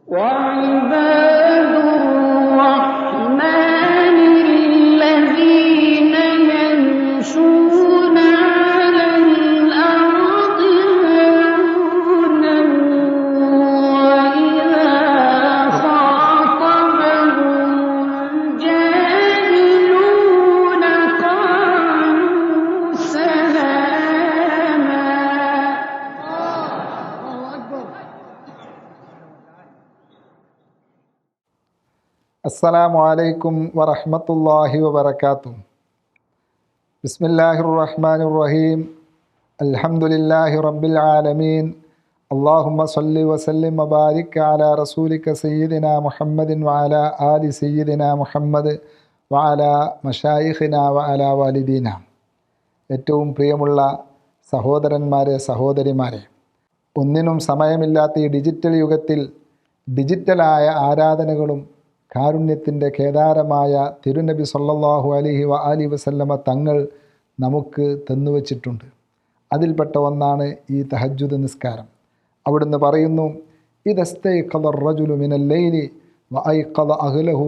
وعباد الرحمن الذين يمشون على الأرض هونا وإذا خاطبهم الجاهلون قالوا سلاما. അസ്സലാമു അലൈക്കും വറഹ്മത്തുള്ളാഹി വബറകാതുഹു. ബിസ്മില്ലാഹിർ റഹ്മാനിർ റഹീം. അൽഹംദുലില്ലാഹി റബ്ബിൽ ആലമീൻ. അല്ലാഹുമ്മ സ്വല്ലി വസല്ലിം വബാരിക് അലാ റസൂലിക സയ്യിദിനാ മുഹമ്മദിൻ വഅലാ ആലി സയ്യിദിനാ മുഹമ്മദ് വഅലാ മശായിഖിനാ വഅലാ വാലിദീന. ഏറ്റവും പ്രിയമുള്ള സഹോദരന്മാരെ, സഹോദരിമാരെ, ഒന്നിനും സമയമില്ലാത്ത ഈ ഡിജിറ്റൽ യുഗത്തിൽ ഡിജിറ്റലായ ആരാധനകളും കാരുണ്യത്തിൻ്റെ കേദാരമായ തിരുനബി സല്ലല്ലാഹു അലൈഹി വആലിഹി വസല്ലമ തങ്ങൾ നമുക്ക് തന്നുവച്ചിട്ടുണ്ട്. അതിൽപ്പെട്ട ഒന്നാണ് ഈ തഹജ്ജുദ് നിസ്കാരം. അവിടുന്ന് പറയുന്നു, ഇദസ്തൈഖദ റജുലു മിനൽ ലൈലി വഅയ്ഖദ അഹ്ലഹു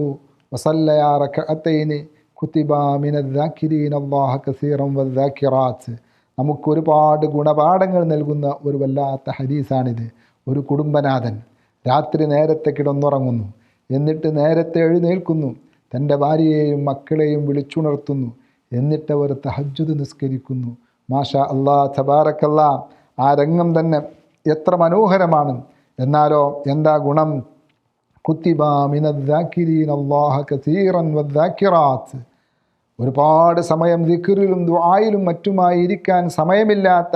വസല്ലയാ റകഅത്തൈനി കുതിബാ മിനദ്ദാകിരീന അല്ലാഹ കസീറൻ വദ്ദാകിറാത്ത്. നമുക്കൊരുപാട് ഗുണപാഠങ്ങൾ നൽകുന്ന ഒരു വല്ലാത്ത ഹദീസാണിത്. ഒരു കുടുംബനാഥൻ രാത്രി നേരത്തെ കിടന്നുറങ്ങുന്നു, എന്നിട്ട് നേരത്തെ എഴുന്നേൽക്കുന്നു, തൻ്റെ ഭാര്യയെയും മക്കളെയും വിളിച്ചുണർത്തുന്നു, എന്നിട്ടവർ തഹജ്ജുദ് നിസ്കരിക്കുന്നു. മാഷാ അല്ലാ, തബാറക്കല്ലാ. ആ രംഗം തന്നെ എത്ര മനോഹരമാണ്. എന്നാലോ എന്താ ഗുണം? കുത്തിബാ മിനദ്ദാകിരീന അല്ലാഹ കസീറൻ വദ്ദാകിറാത്ത്. ഒരുപാട് സമയം ദിക്റിലും ദുആയിലും മറ്റുമായി ഇരിക്കാൻ സമയമില്ലാത്ത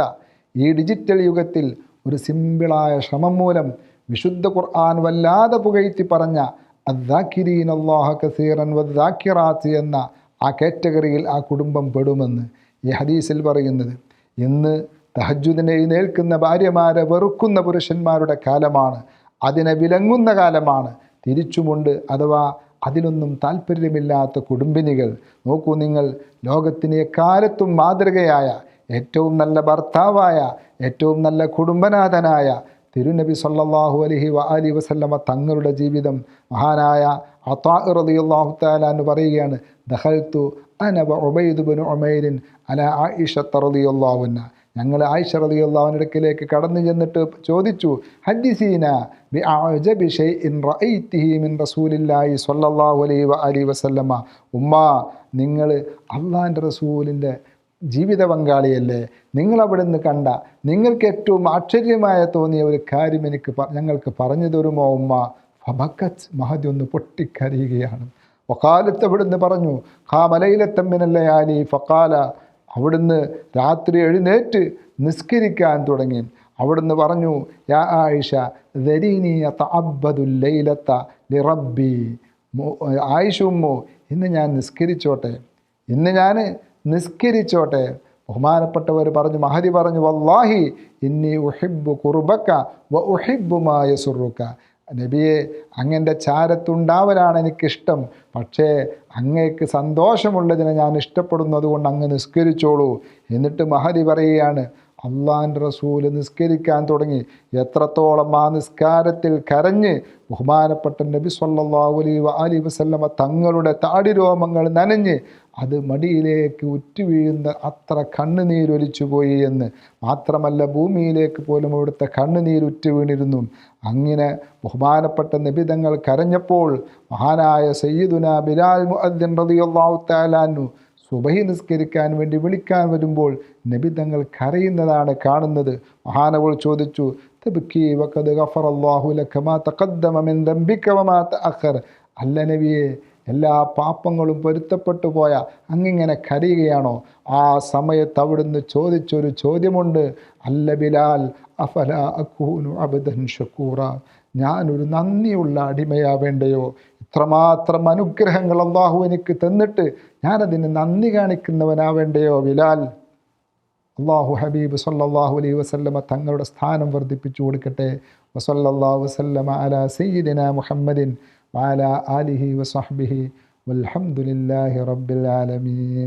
ഈ ഡിജിറ്റൽ യുഗത്തിൽ ഒരു സിമ്പിളായ ശ്രമം മൂലം വിശുദ്ധ ഖുർആൻ വല്ലാതെ പുകഴ്ത്തി പറഞ്ഞ അദ്ദാകിരീന അല്ലാഹ കസീറൻ വദ്ദാകിറാത്ത് എന്ന ആ കാറ്റഗറിയിൽ ആ കുടുംബം പെടുമെന്ന് ഈ ഹദീസിൽ പറയുന്നത്. ഇന്ന് തഹജ്ജുദിനെ എഴുന്നേൽക്കുന്ന ഭാര്യമാരെ വെറുക്കുന്ന പുരുഷന്മാരുടെ കാലമാണ്, അതിനെ വിലങ്ങുന്ന കാലമാണ്. തിരിച്ചുമുണ്ട്, അഥവാ അതിലൊന്നും താല്പര്യമില്ലാത്ത കുടുംബിനികൾ. നോക്കൂ നിങ്ങൾ, ലോകത്തിന് എക്കാലത്തും മാതൃകയായ, ഏറ്റവും നല്ല ഭർത്താവായ, ഏറ്റവും നല്ല കുടുംബനാഥനായ തിരുനബി സല്ലല്ലാഹു അലൈഹി വആലിഹി വസല്ലമ തങ്ങളുടെ ജീവിതം മഹാനായ അതാ റളിയല്ലാഹു തആല എന്ന് പറയുകയാണ്, ദഖൽതു അന വഉബൈദ് ഇബ്നു ഉമൈർ അലാ ആയിഷ റളിയല്ലാഹു അൻഹ. ഞങ്ങൾ ആയിഷ റളിയല്ലാഹു അൻഹയുടെ അടുക്കലേക്ക് കടന്നു ചെന്നിട്ട് ചോദിച്ചു, ഹദ്ദിസീന ബിഅഅജബി ഷൈഇൻ റഅയ്തിഹി മിൻ റസൂലില്ലാഹി സ്വല്ലല്ലാഹു അലൈഹി വആലിഹി വസല്ലമ. ഉമ്മ, നിങ്ങൾ അള്ളാഹിൻ്റെ റസൂലിൻ്റെ ജീവിത പങ്കാളിയല്ലേ, നിങ്ങളവിടുന്ന് കണ്ട നിങ്ങൾക്ക് ഏറ്റവും ആശ്ചര്യമായ തോന്നിയ ഒരു കാര്യം ഞങ്ങൾക്ക് പറഞ്ഞു തരുമോ ഉമ്മ? ഫബക്കത്ത്, മഹദി ഒന്ന് പൊട്ടിക്കരയുകയാണ്. വഖാലത്ത്, അവിടുന്ന് പറഞ്ഞു, ഖാമലൈലത്തം മിനൽ ലയാലി ഫഖാല, അവിടുന്ന് രാത്രി എഴുന്നേറ്റ് നിസ്കരിക്കാൻ തുടങ്ങി. അവിടുന്ന് പറഞ്ഞു, യാ ആയിഷ ദരീനി അതഅബ്ബദുൽ ലൈലത ലിറബ്ബി. ആയിഷ ഉമ്മു, ഇന്ന് ഞാൻ നിസ്കരിച്ചോട്ടെ, ഇന്ന് ഞാൻ നിസ്കരിച്ചോട്ടെ. ബഹുമാനപ്പെട്ടവർ പറഞ്ഞു, മഹദി പറഞ്ഞു, വല്ലാഹി ഇന്നി ഉഹിബ്ബു ഖുർബക വ ഉഹിബ്ബു മാ യസുറുക. നബിയെ, അങ്ങൻ്റെ ചാരത്തുണ്ടാവലാണ് എനിക്കിഷ്ടം, പക്ഷേ അങ്ങേക്ക് സന്തോഷമുള്ളതിനെ ഞാൻ ഇഷ്ടപ്പെടുന്നു, അതുകൊണ്ട് അങ്ങ് നിസ്കരിച്ചോളൂ. എന്നിട്ട് മഹദി പറയുകയാണ്, അള്ളാഹിൻ്റെ റസൂൽ നിസ്കരിക്കാൻ തുടങ്ങി. എത്രത്തോളം ആ നിസ്കാരത്തിൽ കരഞ്ഞ് ബഹുമാനപ്പെട്ട നബി സല്ലല്ലാഹു അലൈഹി വആലിഹി വസല്ലമ തങ്ങളുടെ താടിരോമങ്ങൾ നനഞ്ഞ് അത് മടിയിലേക്ക് ഉറ്റുവീഴുന്ന അത്ര കണ്ണുനീരൊലിച്ചു പോയി എന്ന്. മാത്രമല്ല, ഭൂമിയിലേക്ക് പോലും അവിടുത്തെ കണ്ണുനീരുറ്റു വീണിരുന്നു. അങ്ങനെ ബഹുമാനപ്പെട്ട നബി തങ്ങൾ കരഞ്ഞപ്പോൾ മഹാനായ സയ്യിദുനാ ബിലാൽ മുഅദ്ദിൻ റളിയല്ലാഹു തആല അൻഹു സുബഹി നിസ്കരിക്കാൻ വേണ്ടി വിളിക്കാൻ വരുമ്പോൾ നബി തങ്ങൾ കരയുന്നതാണ് കാണുന്നത്. മഹാനവൾ ചോദിച്ചു, തബ്കി വഖദ് ഗഫറല്ലാഹു ലക മാ തഖദ്ദമ മിൻ ദംബിക വമാ തഅഖർ. അല്ല നബിയെ, എല്ലാ പാപങ്ങളും പൊരുത്തപ്പെട്ടു പോയ അങ്ങിങ്ങനെ കരയുകയാണോ? ആ സമയത്ത് അവിടുന്ന് ചോദിച്ചൊരു ചോദ്യമുണ്ട്, അല്ല ബിലാൽ, അഫല അകൂനു അബ്ദൻ ഷക്കൂറ, ഞാനൊരു നന്ദിയുള്ള അടിമയാവേണ്ടയോ? ഇത്രമാത്രം അനുഗ്രഹങ്ങൾ അല്ലാഹു എനിക്ക് തന്നിട്ട് ഞാനതിന് നന്ദി കാണിക്കുന്നവനാവേണ്ടയോ ബിലാൽ? അല്ലാഹു ഹബീബ് സല്ലല്ലാഹു അലൈഹി വസല്ലമ തങ്ങളുടെ സ്ഥാനം വർദ്ധിപ്പിച്ചു കൊടുക്കട്ടെ. വസല്ലല്ലാഹു വസല്ലമ അലാ സയ്യിദിനാ മുഹമ്മദിൻ വഅലാ ആലിഹി വസഹ്ബിഹി വൽഹംദുലില്ലാഹി റബ്ബിൽ ആലമീൻ.